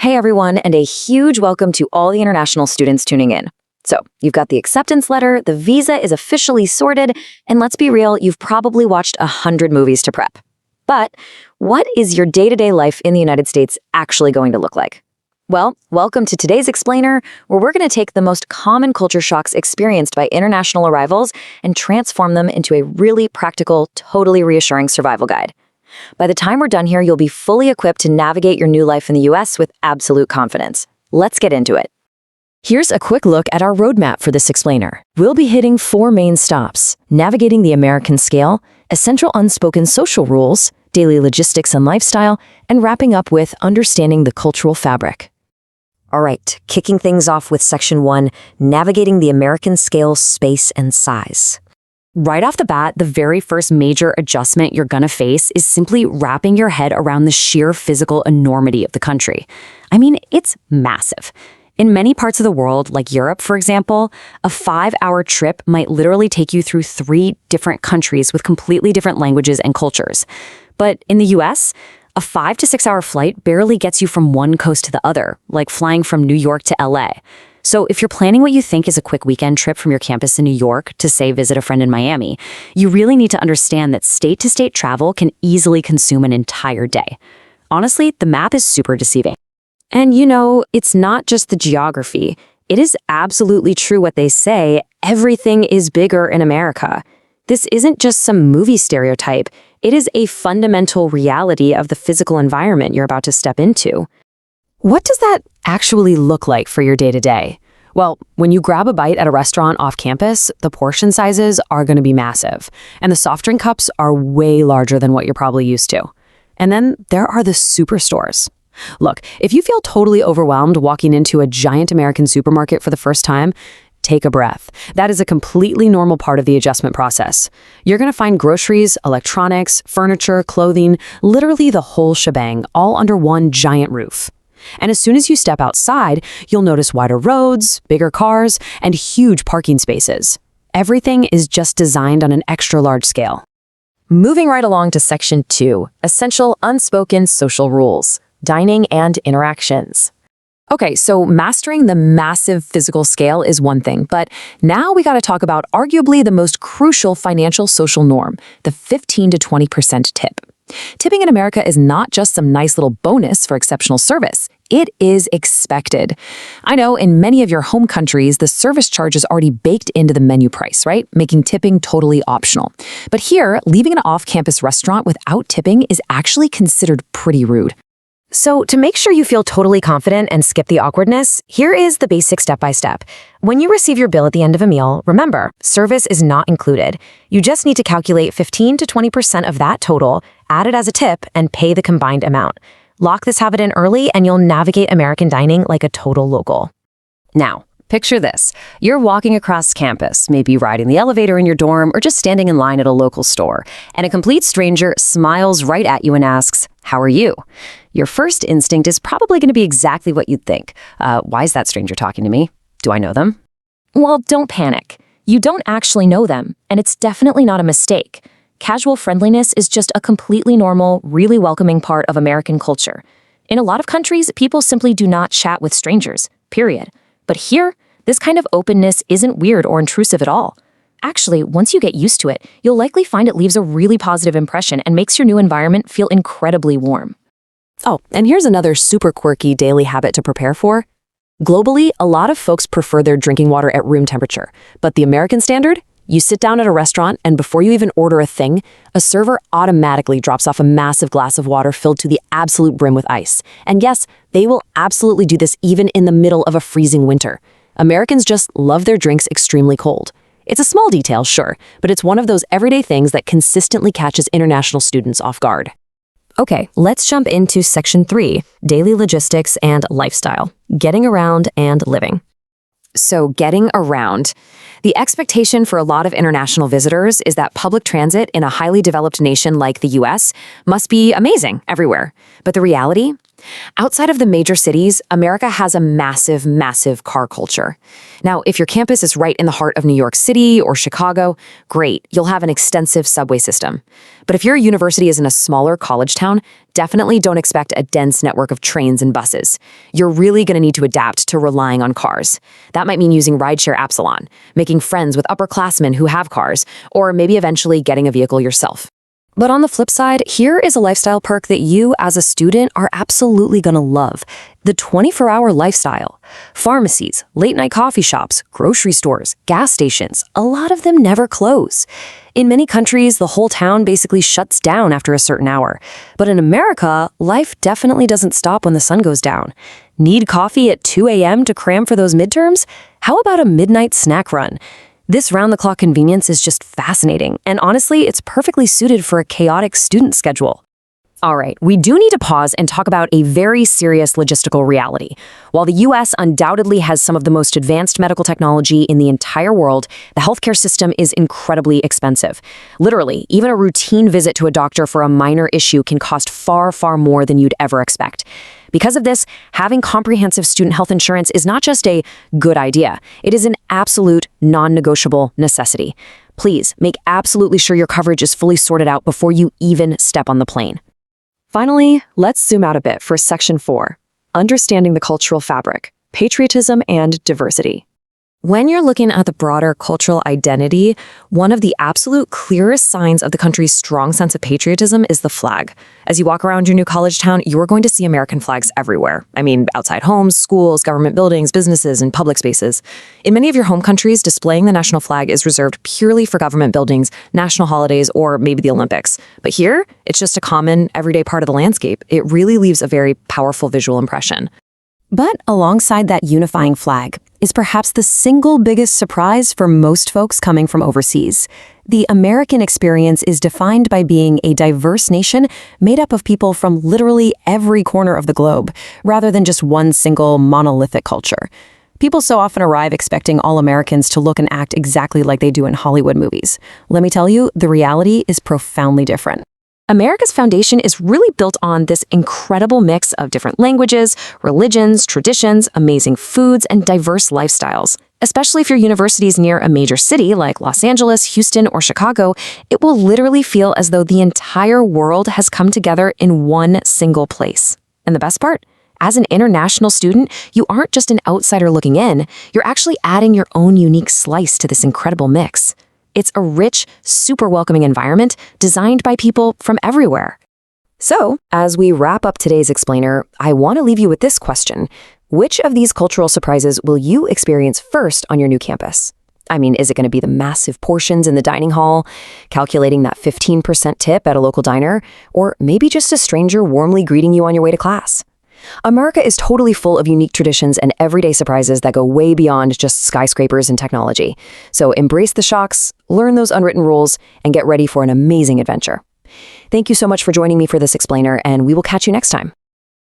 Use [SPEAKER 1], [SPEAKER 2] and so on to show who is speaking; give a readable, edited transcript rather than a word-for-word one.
[SPEAKER 1] Hey everyone, and a huge welcome to all the international students tuning in. So, you've got the acceptance letter, the visa is officially sorted, and let's be real, you've probably watched 100 movies to prep. But what is your day-to-day life in the United States actually going to look like? Well, welcome to today's Explainer, where we're going to take the most common culture shocks experienced by international arrivals and transform them into a really practical, totally reassuring survival guide. By the time we're done here, you'll be fully equipped to navigate your new life in the US with absolute confidence. Let's get into it.
[SPEAKER 2] Here's a quick look at our roadmap for this explainer. We'll be hitting 4 main stops: navigating the American scale, essential unspoken social rules, daily logistics and lifestyle, and wrapping up with understanding the cultural fabric.
[SPEAKER 1] All right, kicking things off with Section 1, navigating the American scale, space, and size.
[SPEAKER 2] Right off the bat, the very first major adjustment you're gonna face is simply wrapping your head around the sheer physical enormity of the country. I mean, it's massive. In many parts of the world, like Europe, for example, a 5-hour trip might literally take you through 3 different countries with completely different languages and cultures. But in the US, a 5 to 6 hour flight barely gets you from one coast to the other, like flying from New York to LA. So if you're planning what you think is a quick weekend trip from your campus in New York to, say, visit a friend in Miami, you really need to understand that state-to-state travel can easily consume an entire day. Honestly, the map is super deceiving. And it's not just the geography. It is absolutely true what they say: everything is bigger in America. This isn't just some movie stereotype. It is a fundamental reality of the physical environment you're about to step into. What does that actually look like for your day-to-day? Well, when you grab a bite at a restaurant off campus, the portion sizes are going to be massive, and the soft drink cups are way larger than what you're probably used to. And then there are the superstores. Look, if you feel totally overwhelmed walking into a giant American supermarket for the first time, take a breath. That is a completely normal part of the adjustment process. You're going to find groceries, electronics, furniture, clothing, literally the whole shebang, all under one giant roof. And as soon as you step outside, you'll notice wider roads, bigger cars, and huge parking spaces. Everything is just designed on an extra large scale.
[SPEAKER 1] Moving right along to Section 2, essential unspoken social rules, dining and interactions. Okay, so mastering the massive physical scale is one thing, but now we got to talk about arguably the most crucial financial social norm, the 15 to 20% tip. Tipping in America is not just some nice little bonus for exceptional service. It is expected. I know in many of your home countries, the service charge is already baked into the menu price, right? Making tipping totally optional. But here, leaving an off-campus restaurant without tipping is actually considered pretty rude. So to make sure you feel totally confident and skip the awkwardness, here is the basic step-by-step. When you receive your bill at the end of a meal, remember, service is not included. You just need to calculate 15 to 20% of that total, add it as a tip, and pay the combined amount. Lock this habit in early and you'll navigate American dining like a total local.
[SPEAKER 2] Now, picture this. You're walking across campus, maybe riding the elevator in your dorm or just standing in line at a local store, and a complete stranger smiles right at you and asks, "How are you?" Your first instinct is probably going to be exactly what you'd think. Why is that stranger talking to me? Do I know them?
[SPEAKER 1] Well, don't panic. You don't actually know them, and it's definitely not a mistake. Casual friendliness is just a completely normal, really welcoming part of American culture. In a lot of countries, people simply do not chat with strangers, period. But here, this kind of openness isn't weird or intrusive at all. Actually, once you get used to it, you'll likely find it leaves a really positive impression and makes your new environment feel incredibly warm.
[SPEAKER 2] Oh, and here's another super quirky daily habit to prepare for. Globally, a lot of folks prefer their drinking water at room temperature, but the American standard? You sit down at a restaurant, and before you even order a thing, a server automatically drops off a massive glass of water filled to the absolute brim with ice. And yes, they will absolutely do this even in the middle of a freezing winter. Americans just love their drinks extremely cold. It's a small detail, sure, but it's one of those everyday things that consistently catches international students off guard.
[SPEAKER 1] Okay, let's jump into Section 3, daily logistics and lifestyle, getting around and living. So getting around. The expectation for a lot of international visitors is that public transit in a highly developed nation like the US must be amazing everywhere. But the reality? Outside of the major cities, America has a massive, massive car culture. Now, if your campus is right in the heart of New York City or Chicago, great, you'll have an extensive subway system. But if your university is in a smaller college town, definitely don't expect a dense network of trains and buses. You're really going to need to adapt to relying on cars. That might mean using rideshare apps a lot, making friends with upperclassmen who have cars, or maybe eventually getting a vehicle yourself.
[SPEAKER 2] But on the flip side, here is a lifestyle perk that you, as a student, are absolutely going to love. The 24-hour lifestyle. Pharmacies, late-night coffee shops, grocery stores, gas stations, a lot of them never close. In many countries, the whole town basically shuts down after a certain hour. But in America, life definitely doesn't stop when the sun goes down. Need coffee at 2 a.m. to cram for those midterms? How about a midnight snack run? This round-the-clock convenience is just fascinating, and honestly, it's perfectly suited for a chaotic student schedule.
[SPEAKER 1] All right, we do need to pause and talk about a very serious logistical reality. While the US undoubtedly has some of the most advanced medical technology in the entire world, the healthcare system is incredibly expensive. Literally, even a routine visit to a doctor for a minor issue can cost far, far more than you'd ever expect. Because of this, having comprehensive student health insurance is not just a good idea, it is an absolute non-negotiable necessity. Please make absolutely sure your coverage is fully sorted out before you even step on the plane.
[SPEAKER 2] Finally, let's zoom out a bit for Section 4, Understanding the Cultural Fabric, Patriotism and Diversity.
[SPEAKER 1] When you're looking at the broader cultural identity, one of the absolute clearest signs of the country's strong sense of patriotism is the flag. As you walk around your new college town, you're going to see American flags everywhere. I mean, outside homes, schools, government buildings, businesses, and public spaces. In many of your home countries, displaying the national flag is reserved purely for government buildings, national holidays, or maybe the Olympics. But here, it's just a common, everyday part of the landscape. It really leaves a very powerful visual impression.
[SPEAKER 2] But alongside that unifying flag is perhaps the single biggest surprise for most folks coming from overseas. The American experience is defined by being a diverse nation made up of people from literally every corner of the globe, rather than just one single monolithic culture. People so often arrive expecting all Americans to look and act exactly like they do in Hollywood movies. Let me tell you, the reality is profoundly different.
[SPEAKER 1] America's foundation is really built on this incredible mix of different languages, religions, traditions, amazing foods, and diverse lifestyles. Especially if your university is near a major city like Los Angeles, Houston, or Chicago, it will literally feel as though the entire world has come together in one single place. And the best part? As an international student, you aren't just an outsider looking in, you're actually adding your own unique slice to this incredible mix. It's a rich, super welcoming environment designed by people from everywhere. So, as we wrap up today's explainer, I want to leave you with this question. Which of these cultural surprises will you experience first on your new campus? I mean, is it going to be the massive portions in the dining hall, calculating that 15% tip at a local diner, or maybe just a stranger warmly greeting you on your way to class? America is totally full of unique traditions and everyday surprises that go way beyond just skyscrapers and technology. So embrace the shocks, learn those unwritten rules, and get ready for an amazing adventure. Thank you so much for joining me for this explainer, and we will catch you next time.